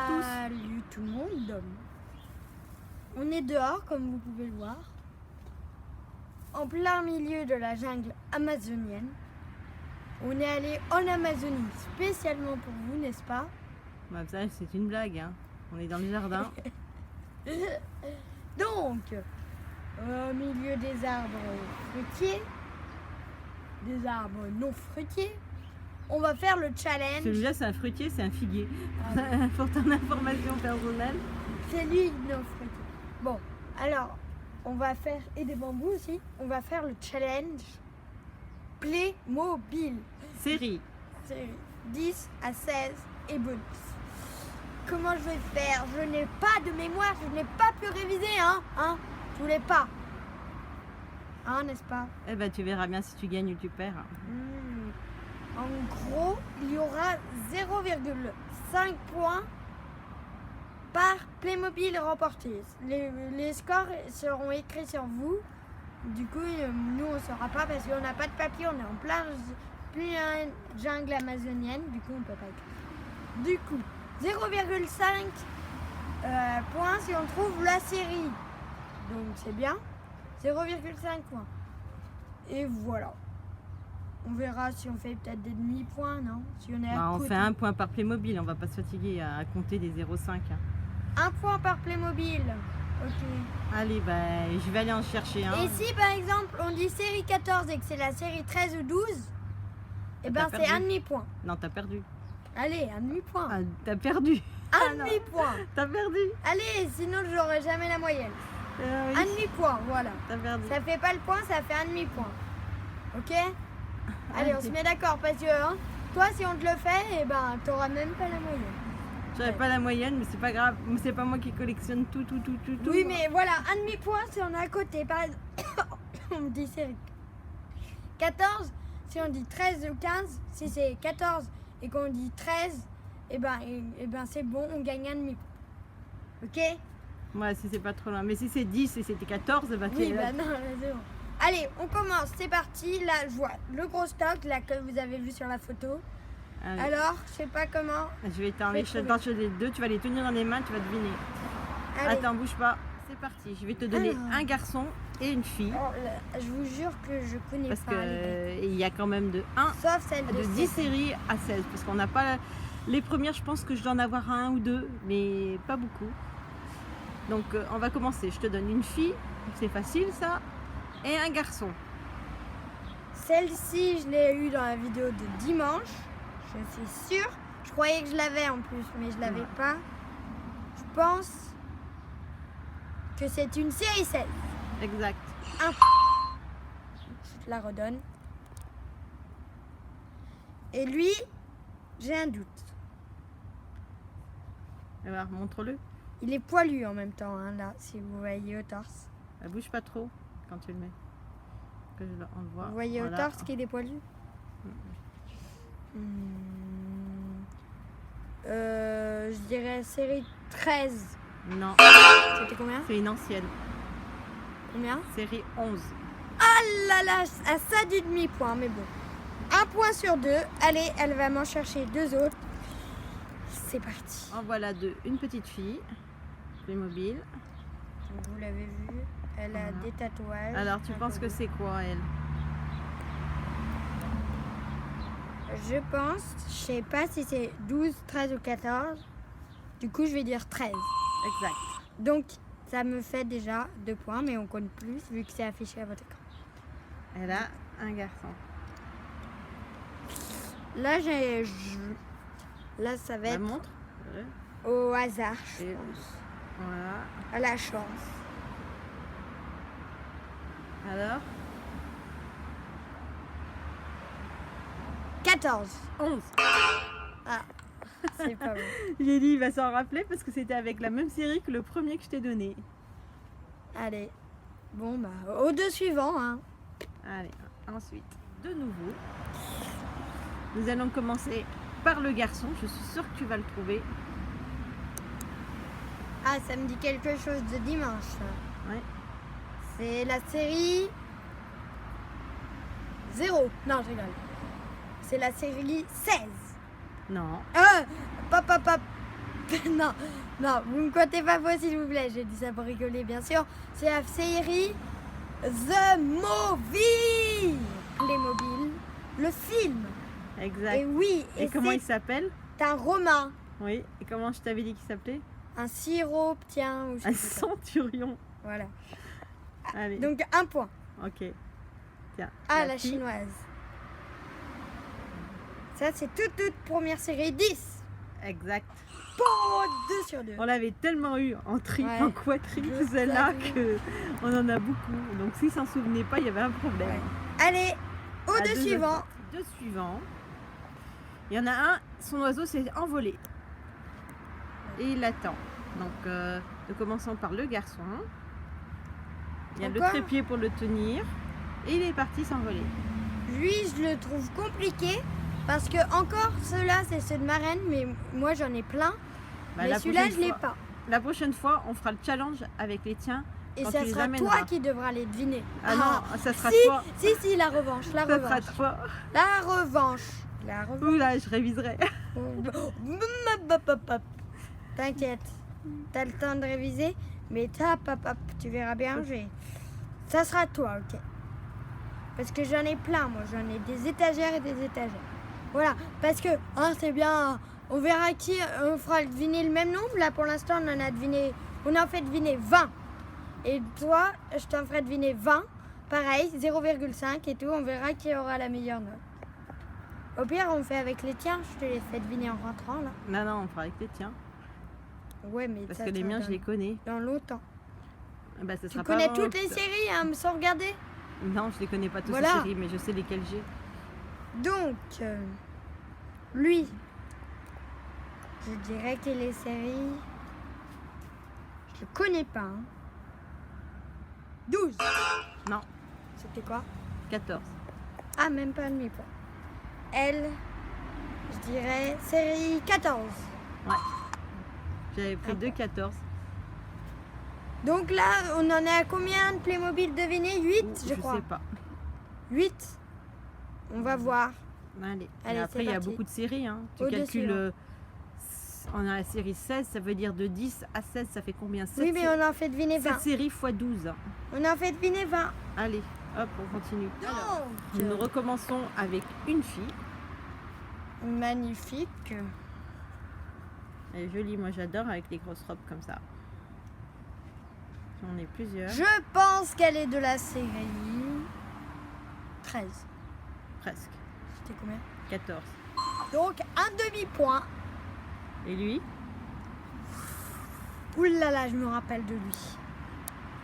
tous. Salut tout le monde. On est dehors, comme vous pouvez le voir, en plein milieu de la jungle amazonienne. On est allé en Amazonie spécialement pour vous, n'est-ce pas? Bah, ça, c'est une blague, hein. On est dans le jardin. Donc, au milieu des arbres fruitiers, des arbres non fruitiers, on va faire le challenge. Celui-là, c'est un fruitier, c'est un figuier. Ah oui. Pour ton information personnelle. C'est lui non fruitier. Bon, alors, on va faire, et des bambous aussi, on va faire le challenge Playmobil. Série. C'est 10 à 16 et bonus. Comment je vais faire? Je n'ai pas de mémoire, je n'ai pas pu réviser, hein? Je voulais pas. Hein, n'est-ce pas? Eh ben, tu verras bien si tu gagnes ou tu perds. En gros, il y aura 0,5 points par Playmobil remporté. Les scores seront écrits sur vous. Du coup, nous, on ne saura pas parce qu'on n'a pas de papier. On est en plein jungle amazonienne. Du coup, on ne peut pas écrire. Du coup, 0,5 points si on trouve la série. Donc, c'est bien. 0,5 points. Et voilà. On verra si on fait peut-être des demi-points, non? Si on est à On côté. fait un point par Playmobil, on va pas se fatiguer à compter des 0,5. Hein. Un point par Playmobil. Ok. Allez, je vais aller en chercher un. Et si par exemple on dit série 14 et que c'est la série 13 ou 12, et ben T'as c'est perdu. un demi-point. Non, t'as perdu. Allez, un demi-point. Ah, t'as perdu. Un non. demi-point. T'as perdu. Allez, sinon j'aurai jamais la moyenne. Oui, Un demi-point, voilà. t'as perdu. Ça fait pas le point, ça fait un demi-point. Ok? Allez, on se met d'accord parce que toi si on te le fait, et ben t'auras même pas la moyenne. J'avais pas la moyenne, mais c'est pas grave. C'est pas moi qui collectionne tout. Oui, mais voilà, un demi-point si on est à côté. Par exemple, on dit série 14, si on dit 13 ou 15, si c'est 14 et qu'on dit 13, et ben c'est bon, on gagne un demi-point. Ok? Ouais, si c'est pas trop loin. Mais si c'est 10 et c'était 14, bah Oui, bah non, là, c'est bon. Allez, on commence, c'est parti. Là, je vois le gros stock là que vous avez vu sur la photo. Allez. Alors, je sais pas comment. Je vais t'enlever les deux, tu vas les tenir dans les mains, tu vas deviner. Allez. Attends, bouge pas. C'est parti. Je vais te donner Alors. un garçon et une fille. Oh, là, je vous jure que je connais Parce pas les qu'il y a quand même de 1 dates. Sauf celle de de 10 7. séries à 16. Parce qu'on n'a pas. Les premières, je pense que je dois en avoir un ou deux, mais pas beaucoup. Donc, on va commencer. Je te donne une fille, c'est facile ça, et un garçon. Celle-ci, je l'ai eue dans la vidéo de dimanche. Je suis sûre. Je croyais que je l'avais en plus, mais je l'avais pas. Je pense que c'est une série 16. Exact. Je te la redonne. Et lui, j'ai un doute. Alors, montre-le. Il est poilu en même temps, hein, là, si vous voyez au torse. Bouge pas trop quand tu le mets. Que on le voit. Vous voyez Voilà. au torse qu'il est poilu? Je dirais série 13. Non, C'était combien? c'est une ancienne. Combien? Série 11. Ah là là, à ça du demi-point, mais bon. Un point sur deux. Allez, elle va m'en chercher deux autres. C'est parti. En voilà deux. Une petite fille. Playmobil. Donc, vous l'avez vu, elle a Voilà. des tatouages. Alors, tu penses que c'est quoi, elle? Je pense, je sais pas si c'est 12, 13 ou 14. Du coup, je vais dire 13. Exact. Donc, ça me fait déjà 2 points, mais on compte plus vu que c'est affiché à votre écran. Elle a un garçon. Là, là ça va La être montre. au hasard, je Et pense. voilà. À la chance. Alors 14. 11. Ah, c'est pas bon. J'ai dit, il va s'en rappeler parce que c'était avec la même série que le premier que je t'ai donné. Allez. Bon, bah, aux deux suivants, hein. Allez, ensuite, de nouveau, nous allons commencer par le garçon. Je suis sûre que tu vas le trouver. Ah, ça me dit quelque chose de dimanche. Ça. Ouais. C'est la série 0. Non, je rigole. C'est la série 16. Non. Pop. Non, non, vous me comptez pas faux s'il vous plaît. J'ai dit ça pour rigoler, bien sûr. C'est la série The Movie Playmobil, le film. Exact. Et oui, Et comment il s'appelle? c'est un romain, Oui. Et comment je t'avais dit qu'il s'appelait? un sirop-tien ou je Un sais pas. centurion. Voilà. Allez. Donc un point. Ok. Tiens. Ah, la fille. chinoise. Ça, c'est toute première série 10. Exact. Oh, 2 sur 2. On l'avait tellement eu en triple, Ouais. en quadriple, Je celle-là, savais. qu'on en a beaucoup. Donc s'il s'en souvenait pas, il y avait un problème. Ouais. Allez, au Ah, deux suivants. Deux suivants. Il y en a un, son oiseau s'est envolé. Et il attend. Donc, nous commençons par le garçon. Il y a Encore le trépied pour le tenir. Et il est parti s'envoler. Lui, je le trouve compliqué parce que encore ceux-là, c'est ceux de ma reine, mais moi j'en ai plein. Bah, mais la celui-là, prochaine je l'ai fois- pas. La prochaine fois, on fera le challenge avec les tiens. Et quand ça tu les sera amèneras. toi qui devras les deviner. Ah non, ça sera si, toi. si, la revanche, la Ça sera revanche. toi. La revanche. La revanche. Oula, je réviserai. T'inquiète, t'as le temps de réviser, mais tu verras bien. Ça sera toi, ok. Parce que j'en ai plein, moi, j'en ai des étagères et des étagères. Voilà, parce que c'est bien. On verra qui, on fera deviner le même nombre. Là, pour l'instant, on en fait deviner 20. Et toi, je t'en ferai deviner 20. Pareil, 0,5 et tout. On verra qui aura la meilleure note. Au pire, on fait avec les tiens. Je te les fais deviner en rentrant, là. Non, non, on fera avec les tiens. Ouais, mais Parce ça que les sera miens, je les connais. dans longtemps. Bah, ça Tu sera pas connais avant toutes les octobre. séries hein, sans regarder? Non, je les connais pas toutes Voilà. les séries, mais je sais lesquelles j'ai. Donc, lui, je dirais que les séries, je le connais pas. Hein. 12. Non, C'était quoi? 14. Ah, même pas un demi-point. Elle, je dirais série 14. J'avais pris Ah 2 14. Donc là, on en est à combien de Playmobil devinés? 8, je crois. sais pas. 8. On va voir. Allez. Allez, Mais après, c'est il y a parti. beaucoup de séries. Hein. Tu Au-dessus, calcules. hein. On a la série 16, ça veut dire de 10 à 16, ça fait combien? 7 Oui, mais on en fait deviner 20. séries x 12. On en fait deviner 20. Allez, hop, on continue. Alors, Donc, nous recommençons avec une fille. magnifique. Elle est jolie, moi j'adore avec les grosses robes comme ça. J'en ai plusieurs. Je pense qu'elle est de la série 13. Presque. C'était combien? 14. Donc un demi-point. Et lui? Ouh là là, je me rappelle de lui.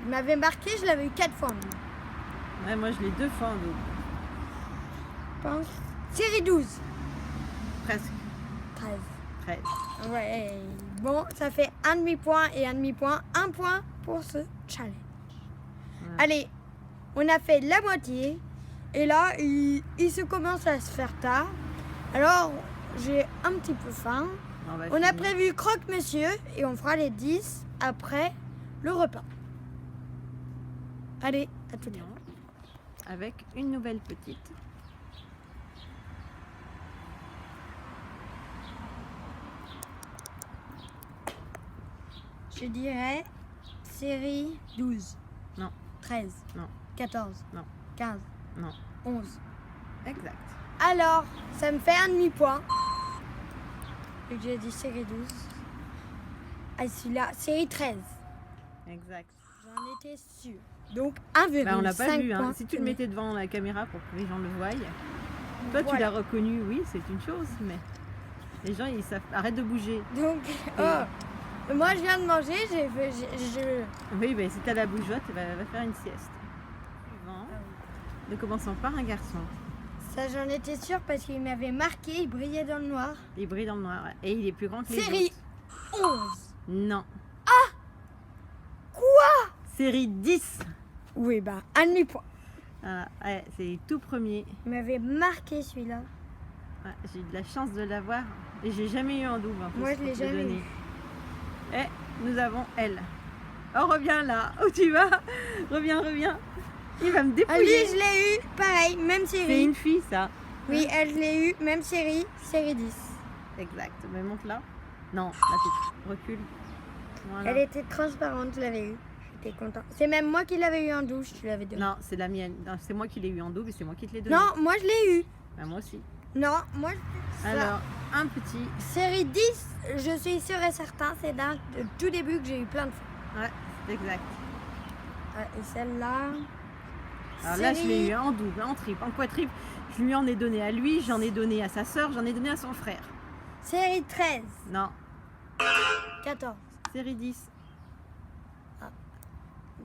Il m'avait marqué, je l'avais eu 4 fois. Lui. Ouais, moi je l'ai 2 fois en double. Je pense. Série 12. Presque. 13. 13. Ouais. Bon, ça fait un demi-point et un demi-point. Un point pour ce challenge. Ouais. Allez, on a fait la moitié. Et là, il se commence à se faire tard. Alors, j'ai un petit peu faim. va On a finir. prévu croque-monsieur et on fera les 10 après le repas. Allez, à tout à l'heure. Avec une nouvelle petite. Je dirais série 12. Non. 13. Non. 14. Non. 15. Non. 11. Exact. Alors, ça me fait un demi-point. Et j'ai dit série 12. Ah, celui-là, série 13. Exact. J'en étais sûre. Donc, 1,5 Bah, on l'a pas vu. Hein. points. Si tu le mettais devant la caméra pour que les gens le voient. Toi, tu Voilà. l'as reconnu, oui, c'est une chose, mais les gens, ils savent. Arrête de bouger. Donc, moi, je viens de manger. Je... Oui, mais si t'as la bougeotte, va faire une sieste. Suivant. Nous commençons par un garçon. Ça, j'en étais sûre parce qu'il m'avait marqué. Il brillait dans le noir. Il brille dans le noir. Ouais. Et il est plus grand que les Série autres. 11. Non. Quoi? Série 10. Oui, bah, un demi-point. Voilà. Ouais, c'est les tout premiers. Il m'avait marqué celui-là. Ouais, j'ai eu de la chance de l'avoir. Et j'ai jamais eu en double. En plus, Moi, je pour l'ai te le jamais donner. Et nous avons elle. Oh, reviens là. Où tu vas? Reviens. Il va me Ah, lui, dépouiller. je l'ai eu. Pareil, même C'est série. une fille, ça. Oui, elle, je l'ai eu. Même série. Série 10. Exact. Mais monte là. Non, là tu recules. Voilà. Elle était transparente, je l'avais eu. J'étais content. C'est même moi qui l'avais eu en douche, tu l'avais donné. Non, c'est la mienne. Non, c'est moi qui l'ai eu en double et c'est moi qui te l'ai donné. Non, moi je l'ai eu. Bah, moi aussi. Non, moi je... Alors, un petit. Série 10, je suis sûre et certain, c'est d'un tout début que j'ai eu plein de fois. Ouais, c'est exact. Et celle-là... Alors là, je l'ai eu en double, en triple, en quadruple. Je lui en ai donné à lui, j'en ai donné à sa sœur, j'en ai donné à son frère. Série 13. Non. 14. Série 10.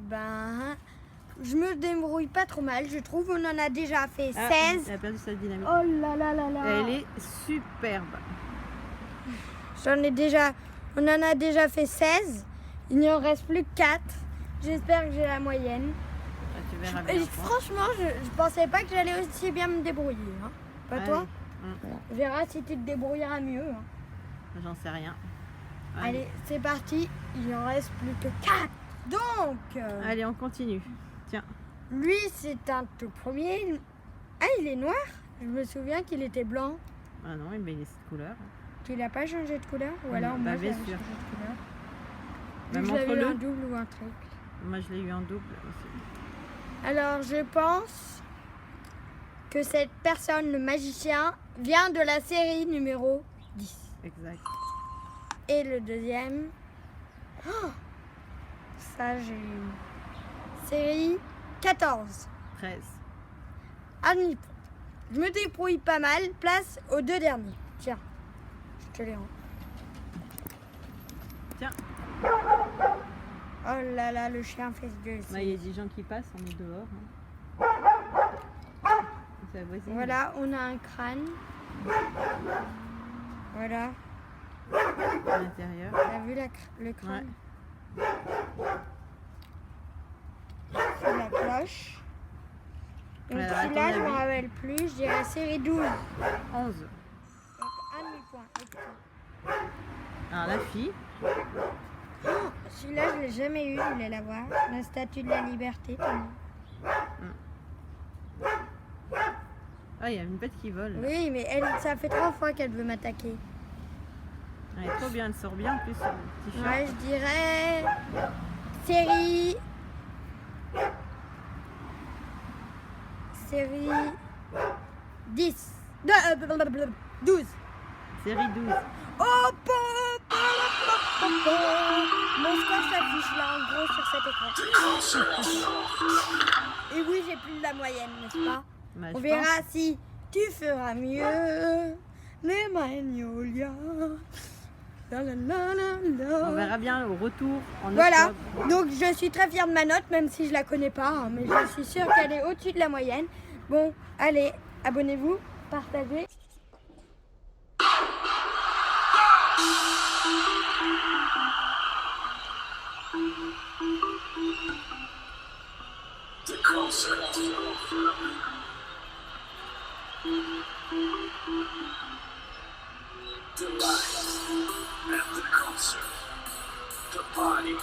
Ben, je me débrouille pas trop mal, je trouve. On en a déjà fait 16. Elle a perdu sa dynamique. Oh là là là là. Elle est superbe. On en a déjà fait 16. Il n'y en reste plus que 4. J'espère que j'ai la moyenne. Ah, tu verras bien. Et franchement, je pensais pas que j'allais aussi bien me débrouiller. Hein. Pas toi? On verra si tu te débrouilleras mieux. Hein. J'en sais rien. Allez, c'est parti. Il en reste plus que 4. Donc, allez, on continue. Tiens. lui, c'est un tout premier. Ah, il est noir? Je me souviens qu'il était blanc. Ah non, mais il est cette couleur. Tu l'as pas changé de couleur? Ou Non, alors bah, moi, bien j'avais sûr. changé de couleur. Bah, Donc, je l'avais eu montre-le. un double ou un triple. Moi, je l'ai eu en double aussi. Alors, je pense que cette personne, le magicien, vient de la série numéro 10. Exact. Et le deuxième... Oh, ça, j'ai eu... Série 14. 13. À demi-point. Je me débrouille pas mal. Place aux deux derniers. Tiens, je te les rends. Tiens. Oh là là, le chien fait ce gueule. Là, il y a des gens qui passent, on est dehors. Hein. C'est la voisine. Voilà, on a un crâne. Voilà, À l'intérieur. t'as vu le crâne? C'est la cloche. Donc Alors, à ton celui-là, je me avis rappelle plus, je dirais série 12. 11. Donc un demi-point. Excellent. Alors, la fille. Oh, celui-là, je l'ai jamais eu, je voulais l'avoir. La statue de la liberté. Ah, il y a une bête qui vole. Oui, mais elle, ça fait 3 fois qu'elle veut m'attaquer. Elle est trop bien, elle sort bien en plus sur le t-shirt. Ouais, je dirais série 10. 12. Série 12. Oh, mon score s'affiche là en gros sur cet écran. Et oui, j'ai plus de la moyenne, n'est-ce pas? Bah, On je verra pense. si tu feras mieux. Les Magnolia. La la la la la. On verra bien au retour en Voilà, octobre. donc je suis très fière de ma note, même si je la connais pas, hein, mais je suis sûre qu'elle est au-dessus de la moyenne. Bon, allez, abonnez-vous, partagez. The concert. The light and the concert. The party.